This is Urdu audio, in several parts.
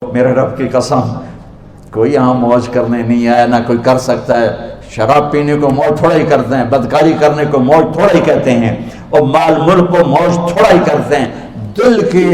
میرے رب کی قسم کوئی یہاں موج کرنے نہیں آیا، نہ کوئی کر سکتا ہے۔ شراب پینے کو موج تھوڑا ہی کرتے ہیں، بدکاری کرنے کو موج تھوڑا ہی کہتے ہیں، اور مال ملک کو موج تھوڑا ہی کرتے ہیں، دل کی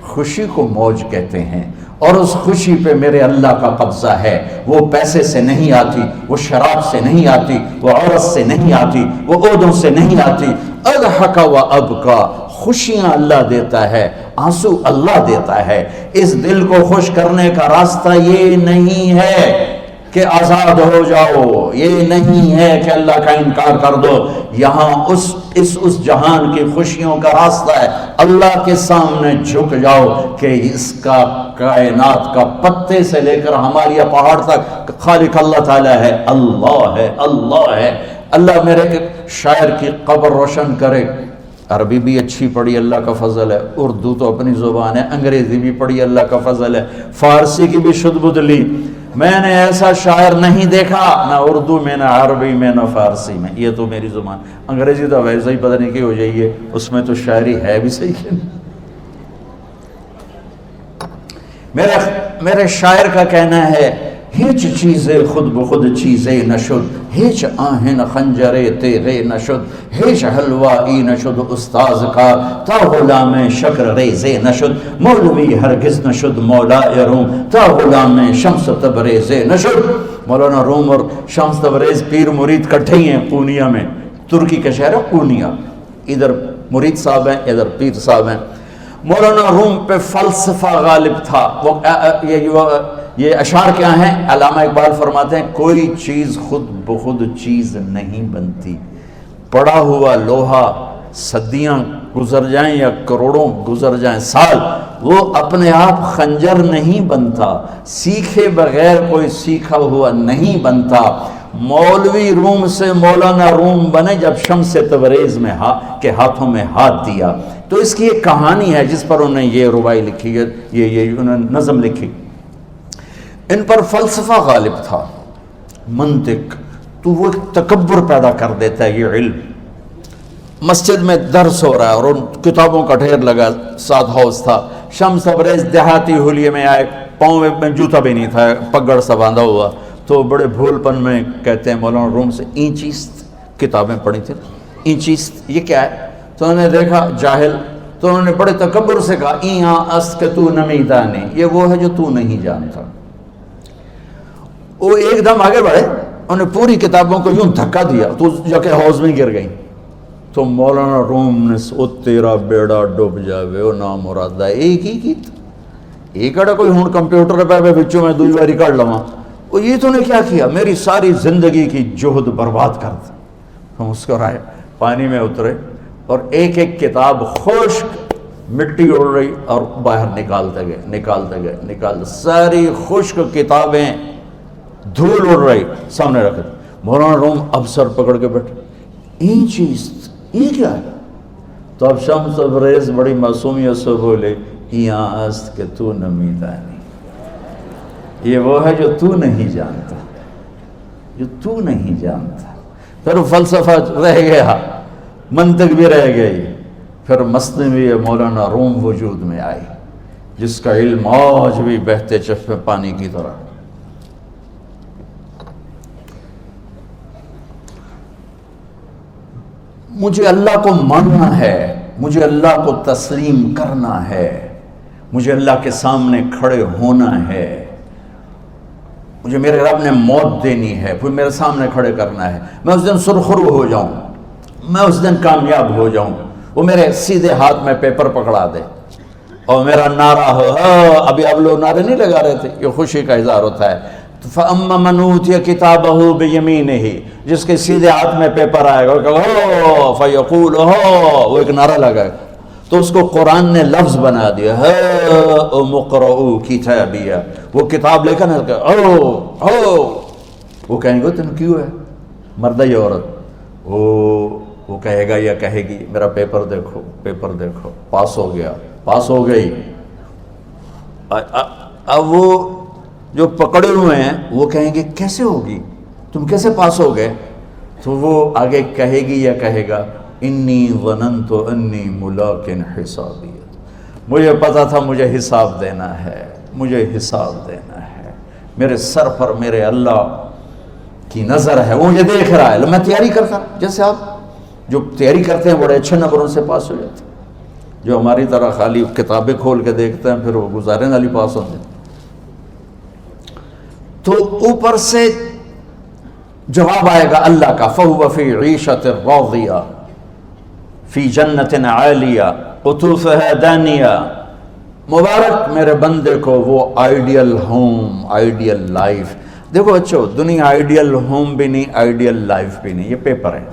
خوشی کو موج کہتے ہیں۔ اور اس خوشی پہ میرے اللہ کا قبضہ ہے، وہ پیسے سے نہیں آتی، وہ شراب سے نہیں آتی، وہ عورت سے نہیں آتی، وہ عہدوں سے نہیں آتی۔ اضحک و ابکا، خوشیاں اللہ دیتا ہے، آنسو اللہ دیتا ہے۔ اس دل کو خوش کرنے کا راستہ یہ نہیں ہے کہ آزاد ہو جاؤ، یہ نہیں ہے کہ اللہ کا انکار کر دو۔ یہاں اس جہان کی خوشیوں کا راستہ ہے، اللہ کے سامنے جھک جاؤ کہ اس کا کائنات کا پتے سے لے کر ہمارے پہاڑ تک خالق اللہ تعالیٰ ہے، اللہ ہے، اللہ ہے۔ اللہ میرے شاعر کی قبر روشن کرے۔ عربی بھی اچھی پڑھی، اللہ کا فضل ہے، اردو تو اپنی زبان ہے، انگریزی بھی پڑھی، اللہ کا فضل ہے، فارسی کی بھی شد بد لی۔ میں نے ایسا شاعر نہیں دیکھا، نہ اردو میں، نہ عربی میں، نہ فارسی میں، یہ تو میری زبان۔ انگریزی تو ویسے ہی پتہ نہیں کی ہو جائیے، اس میں تو شاعری ہے بھی صحیح ہے۔ میرے شاعر کا کہنا ہے، ہیچ چیزیں خود بخود چیزیں نشد، ہیچ آہن خنجرے تیغے نشد، ہیچ حلوائی نشد استاذ کا، تا غلام شکر ریزے نشد، مولوی ہرگز نشد مولا روم، تا غلام شمس تبریز نشد۔ مولانا روم اور شمس تبریز پیر مرید کٹھے ہی ہیں پونیا میں، ترکی کا شہر ہے پونیا، ادھر مرید صاحب ہیں، ادھر پیر صاحب ہیں۔ مولانا روم پہ فلسفہ غالب تھا۔ یہ اشعار کیا ہیں؟ علامہ اقبال فرماتے ہیں، کوئی چیز خود بخود چیز نہیں بنتی، پڑا ہوا لوہا صدیاں گزر جائیں یا کروڑوں گزر جائیں سال، وہ اپنے آپ خنجر نہیں بنتا، سیکھے بغیر کوئی سیکھا ہوا نہیں بنتا۔ مولوی روم سے مولانا روم بنے جب شمس تبریز میں کے ہاتھوں میں ہاتھ دیا۔ تو اس کی ایک کہانی ہے جس پر انہوں نے یہ ربائی لکھی ہے، یہ انہوں نے نظم لکھی۔ ان پر فلسفہ غالب تھا، منطق، تو وہ تکبر پیدا کر دیتا ہے یہ علم۔ مسجد میں درس ہو رہا ہے اور ان کتابوں کا ڈھیر لگا، ساتھ ہاؤس تھا۔ شمس تبریز دیہاتی حلیے میں آئے، پاؤں میں جوتا بھی نہیں تھا، پگڑ سا باندھا ہوا، تو بڑے بھول پن میں کہتے ہیں مولانا روم سے، اینچیست کتابیں پڑھی تھیں، اینچیست یہ کیا ہے؟ تو انہوں نے دیکھا جاہل، تو انہوں نے بڑے تکبر سے کہا، ایہاں است کہ تو نمیدانی، یہ وہ ہے جو تو نہیں جانتا۔ وہ ایک دم آگے بڑھے، انہوں نے پوری کتابوں کو یوں دھکا دیا تو جا کے حوض میں گر گئی۔ تو مولانا روم نے او تیرا بیڑا ڈوب جاوے او نامرادہ، ایک ہی کی ایک اڑا کوئی ہون کمپیوٹر پہ بچوں میں دوئی باری کر لواں، وہ یہ تو نے کیا کیا، میری ساری زندگی کی جہد برباد کر دی۔ ہم مسکرائے، پانی میں اترے اور ایک ایک کتاب خشک مٹی اڑ رہی اور باہر نکالتے گئے، ساری خشک کتابیں دھول اڑ رہی سامنے رکھ دی۔ مولانا روم اب سر پکڑ کے بیٹھے، این چیز یہ کیا ہے؟ تو اب شمس تبریز بڑی معصومیت سے بولے، یہاں است کہ تو نمیدانی، یہ وہ ہے جو تو نہیں جانتا، جو تو نہیں جانتا۔ پھر فلسفہ رہ گیا، منطق بھی رہ گئی، پھر مثنوی مولانا روم وجود میں آئی، جس کا علم آج بھی بہتے چشمے پانی کی طرح۔ مجھے اللہ کو ماننا ہے، مجھے اللہ کو تسلیم کرنا ہے، مجھے اللہ کے سامنے کھڑے ہونا ہے، مجھے میرے رب نے موت دینی ہے، پھر میرے سامنے کھڑے کرنا ہے، میں اس دن سرخرو ہو جاؤں، میں اس دن کامیاب ہو جاؤں، وہ میرے سیدھے ہاتھ میں پیپر پکڑا دے اور میرا نعرہ ہو۔ ابھی اب لوگ نعرے نہیں لگا رہے تھے، یہ خوشی کا اظہار ہوتا ہے۔ فَأَمَّا مَنْ أُوتِيَ كِتَابَهُ بِيَمِينِهِ، جس کے سیدھے ہاتھ میں پیپر آئے گا فَيَقُولُ وہ ایک نعرہ لگائے گا، تو اس کو قرآن نے لفظ بنا دیا، هَاؤْمُ اقْرَءُوا كِتَابِيَهْ، وہ کتاب لے کر وہ کہیں گے تم کیوں ہے مرد یا عورت، وہ کہے گا یا کہے گی میرا پیپر دیکھو، پیپر دیکھو، پاس ہو گیا، پاس ہو گئی۔ اب وہ جو پکڑے ہوئے ہیں وہ کہیں گے کیسے ہوگی، تم کیسے پاس ہو گئے؟ تو وہ آگے کہے گی یا کہے گا، انی ظننت انی ملاق حسابی، مجھے پتا تھا مجھے حساب دینا ہے، مجھے حساب دینا ہے، میرے سر پر میرے اللہ کی نظر ہے، وہ مجھے دیکھ رہا ہے۔ میں تیاری کرتا، جیسے آپ جو تیاری کرتے ہیں بڑے اچھے نمبروں سے پاس ہو جاتے ہیں، جو ہماری طرح خالی کتابیں کھول کے دیکھتے ہیں پھر وہ گزارے والی پاس ہوتے ہیں۔ تو اوپر سے جواب آئے گا اللہ کا، فَهُوَ فِي عِيشَةٍ رَاضِيَةٍ فِي جَنَّةٍ عَالِيَةٍ قُطُوفُهَا دَانِيَةٌ۔ مبارک میرے بندے کو وہ آئیڈیل ہوم، آئیڈیل لائف۔ دیکھو بچو، دنیا آئیڈیل ہوم بھی نہیں، آئیڈیل لائف بھی نہیں، یہ پیپر ہے،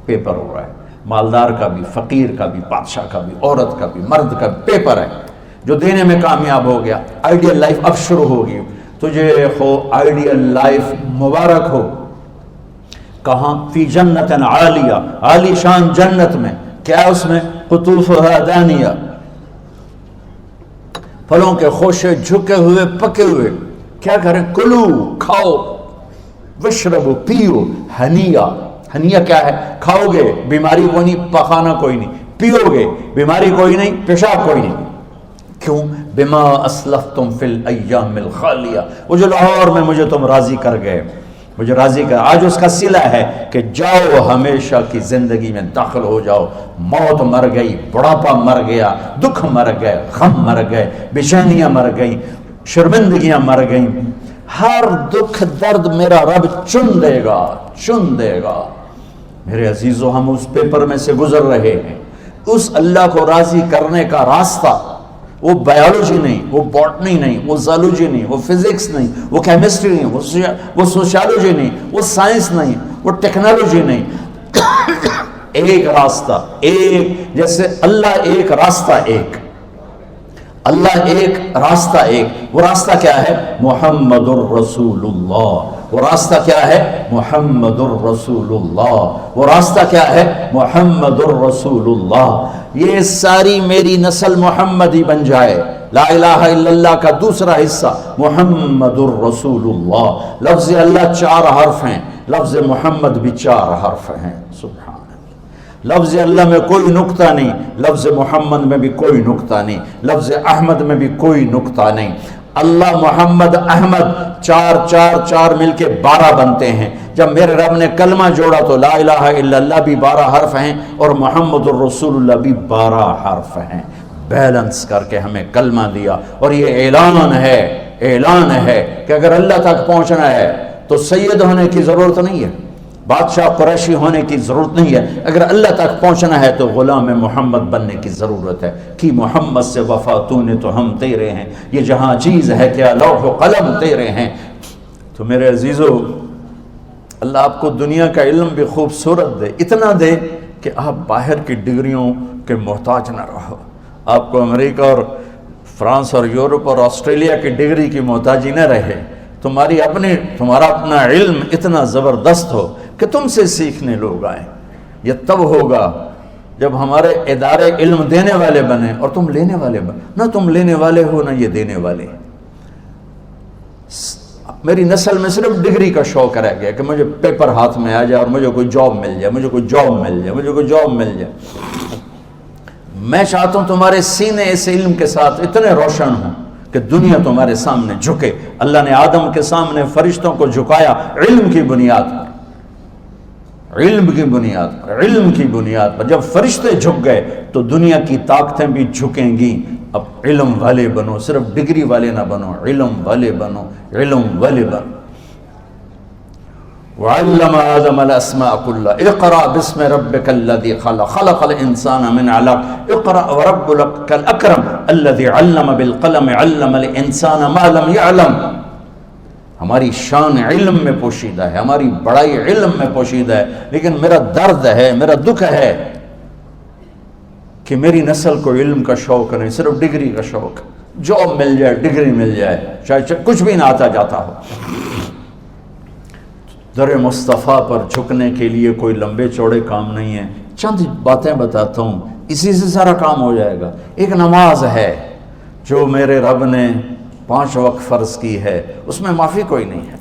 پیپر ہو رہا ہے، مالدار کا بھی، فقیر کا بھی، بادشاہ کا بھی، عورت کا بھی، مرد کا بھی پیپر ہے۔ جو دینے میں کامیاب ہو گیا، آئیڈیل لائف اب شروع ہوگی۔ تجھے ہو آئیڈیل لائف مبارک ہو۔ کہاں؟ فی جنت عالیہ، عالی شان جنت میں، کیا اس میں؟ قطوفہا دانیہ، پھلوں کے خوشے جھکے ہوئے پکے ہوئے۔ کیا کریں؟ کلو، کھاؤ، وشربو، پیو، ہنیا۔ ہنیا کیا ہے؟ کھاؤ گے بیماری کوئی نہیں، پخانا کوئی نہیں، پیو گے بیماری کوئی نہیں، پیشاب کوئی نہیں۔ کیوں؟ بما اسلفتم فی الایام الخالیہ، وہ جو لاہور میں مجھے تم راضی کر گئے، مجھے راضی کر، آج اس کا صلہ ہے کہ جاؤ ہمیشہ کی زندگی میں داخل ہو جاؤ۔ موت مر گئی، بڑھاپا مر گیا، دکھ مر گئے، غم مر گئے، بے چینیاں مر گئیں، شرمندگیاں مر گئیں، ہر دکھ درد میرا رب چن دے گا، چن دے گا۔ میرے عزیزو، ہم اس پیپر میں سے گزر رہے ہیں۔ اس اللہ کو راضی کرنے کا راستہ، وہ بایولوجی نہیں، وہ باٹنی نہیں، وہ زالوجی نہیں، وہ فزکس نہیں، وہ کیمسٹری نہیں، وہ سوشیالوجی نہیں، وہ سائنس نہیں، وہ ٹیکنالوجی نہیں۔ ایک راستہ، ایک، جیسے اللہ ایک، راستہ ایک، اللہ ایک، راستہ ایک۔ وہ راستہ کیا ہے؟ محمد الرسول اللہ۔ وہ راستہ کیا ہے؟ محمد الرسول اللہ۔ وہ راستہ کیا ہے؟ محمد الرسول اللہ۔ یہ ساری میری نسل محمدی بن جائے۔ لا الہ الا اللہ کا دوسرا حصہ محمد الرسول اللہ۔ لفظ اللہ 4 حرف ہیں، لفظ محمد بھی 4 حرف ہیں۔ سبحان اللہ۔ لفظ اللہ میں کوئی نقطہ نہیں، لفظ محمد میں بھی کوئی نقطہ نہیں، لفظ احمد میں بھی کوئی نقطہ نہیں۔ اللہ، محمد، احمد، 4 4 4 مل کے 12 بنتے ہیں۔ جب میرے رب نے کلمہ جوڑا تو لا الہ الا اللہ بھی 12 حرف ہیں اور محمد الرسول اللہ بھی 12 حرف ہیں۔ بیلنس کر کے ہمیں کلمہ دیا، اور یہ اعلان ہے، اعلان ہے کہ اگر اللہ تک پہنچنا ہے تو سید ہونے کی ضرورت نہیں ہے، بادشاہ قریشی ہونے کی ضرورت نہیں ہے۔ اگر اللہ تک پہنچنا ہے تو غلام محمد بننے کی ضرورت ہے۔ کہ محمد سے وفا تو نے تو ہم تیرے ہیں، یہ جہاں چیز ہے کیا لوح و قلم تیرے ہیں۔ تو میرے عزیزو، اللہ آپ کو دنیا کا علم بھی خوبصورت دے، اتنا دے کہ آپ باہر کی ڈگریوں کے محتاج نہ رہو، آپ کو امریکہ اور فرانس اور یورپ اور آسٹریلیا کی ڈگری کی محتاجی نہ رہے، تمہارا اپنا علم اتنا زبردست ہو کہ تم سے سیکھنے لوگ آئیں۔ یہ تب ہوگا جب ہمارے ادارے علم دینے والے بنے اور تم لینے والے بنے۔ نہ تم لینے والے ہو نہ یہ دینے والے۔ میری نسل میں صرف ڈگری کا شوق رہ گیا کہ مجھے پیپر ہاتھ میں آ جائے اور مجھے کوئی جاب مل جائے، مجھے کوئی جاب مل جائے، مجھے کوئی جاب مل جائے۔ میں چاہتا ہوں تمہارے سینے اس علم کے ساتھ اتنے روشن ہوں کہ دنیا تمہارے سامنے جھکے۔ اللہ نے آدم کے سامنے فرشتوں کو جھکایا علم کی بنیاد پر، علم کی بنیاد پر، علم کی بنیاد پر۔ جب فرشتے جھک گئے تو دنیا کی طاقتیں بھی جھکیں گی۔ اب علم والے بنو، صرف ڈگری والے نہ بنو، علم والے بنو، علم والے بنو۔ وعلم آدم الاسماء كلها اقرأ باسم ربك الذي خلق خلق الانسان من علق اقرأ وربك الاكرم الذي علم بالقلم علم الانسان ما لم يعلم۔ ہماری شان علم میں پوشیدہ ہے، ہماری بڑائی علم میں پوشیدہ ہے، لیکن میرا درد ہے، میرا دکھ ہے کہ میری نسل کو علم کا شوق نہیں، صرف ڈگری کا شوق۔ جاب مل جائے، ڈگری مل جائے، چاہے کچھ بھی نہ آتا جاتا ہو۔ در مصطفیٰ پر جھکنے کے لیے کوئی لمبے چوڑے کام نہیں ہیں، چند باتیں بتاتا ہوں، اسی سے سارا کام ہو جائے گا۔ ایک نماز ہے جو میرے رب نے 5 وقت فرض کی ہے، اس میں معافی کوئی نہیں ہے۔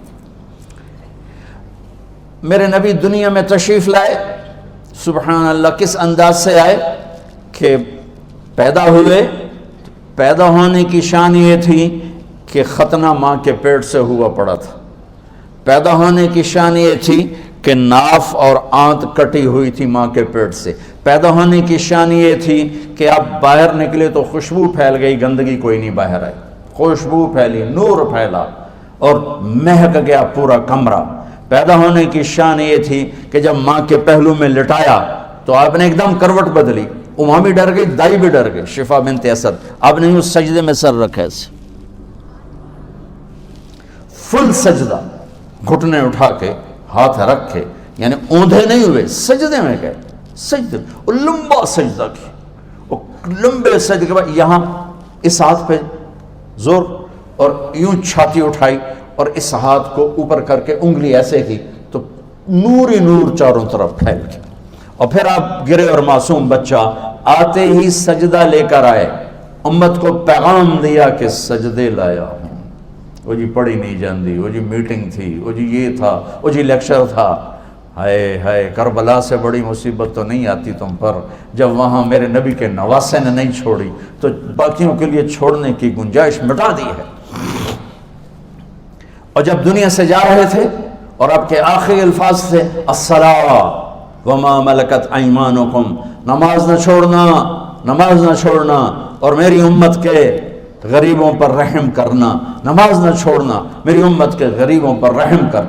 میرے نبی دنیا میں تشریف لائے، سبحان اللہ، کس انداز سے آئے کہ پیدا ہوئے، پیدا ہونے کی شان یہ تھی کہ ختنہ ماں کے پیٹ سے ہوا پڑا تھا. پیدا ہونے کی شان یہ تھی کہ ناف اور آنت کٹی ہوئی تھی ماں کے پیٹ سے. پیدا ہونے کی شان یہ تھی کہ آپ باہر نکلے تو خوشبو پھیل گئی, گندگی کوئی نہیں باہر آئی, خوشبو پھیلی, نور پھیلا اور مہک گیا پورا کمرہ. پیدا ہونے کی شان یہ تھی کہ جب ماں کے پہلو میں لٹایا تو آپ نے ایک دم کروٹ بدلی. ماں بھی ڈر گئی, دائی بھی ڈر گئی, شفا بنت اسد. آپ نے اس سجدے میں سر رکھا ایسے فل سجدہ, گھٹنے اٹھا کے ہاتھ رکھ کے, یعنی اوندھے نہیں ہوئے, سجدے میں گئے. سجدے اور لمبا سجدہ کی, اور لمبے سجدے کے بعد یہاں اس ہاتھ پہ زور اور یوں چھاتی اٹھائی اور اس ہاتھ کو اوپر کر کے انگلی ایسے کی تو نور ہی نور چاروں طرف پھیل گیا. اور پھر آپ گرے اور معصوم بچہ آتے ہی سجدہ لے کر آئے, امت کو پیغام دیا کہ سجدے لایا ہوں. وہ جی پڑھی نہیں جاندی, وہ جی میٹنگ تھی, وہ جی یہ تھا, وہ جی لیکچر تھا. ہائے ہائے, کربلا سے بڑی مصیبت تو نہیں آتی تم پر جب وہاں میرے نبی کے نواسے نے نہیں چھوڑی تو باقیوں کے لیے چھوڑنے کی گنجائش مٹا دی ہے. اور جب دنیا سے جا رہے تھے اور آپ کے آخری الفاظ تھے الصلاۃ وما ملکت ایمانکم, نماز نہ چھوڑنا, نماز نہ چھوڑنا, اور میری امت کے غریبوں پر رحم کرنا, نماز نہ چھوڑنا, میری امت کے غریبوں پر رحم کر.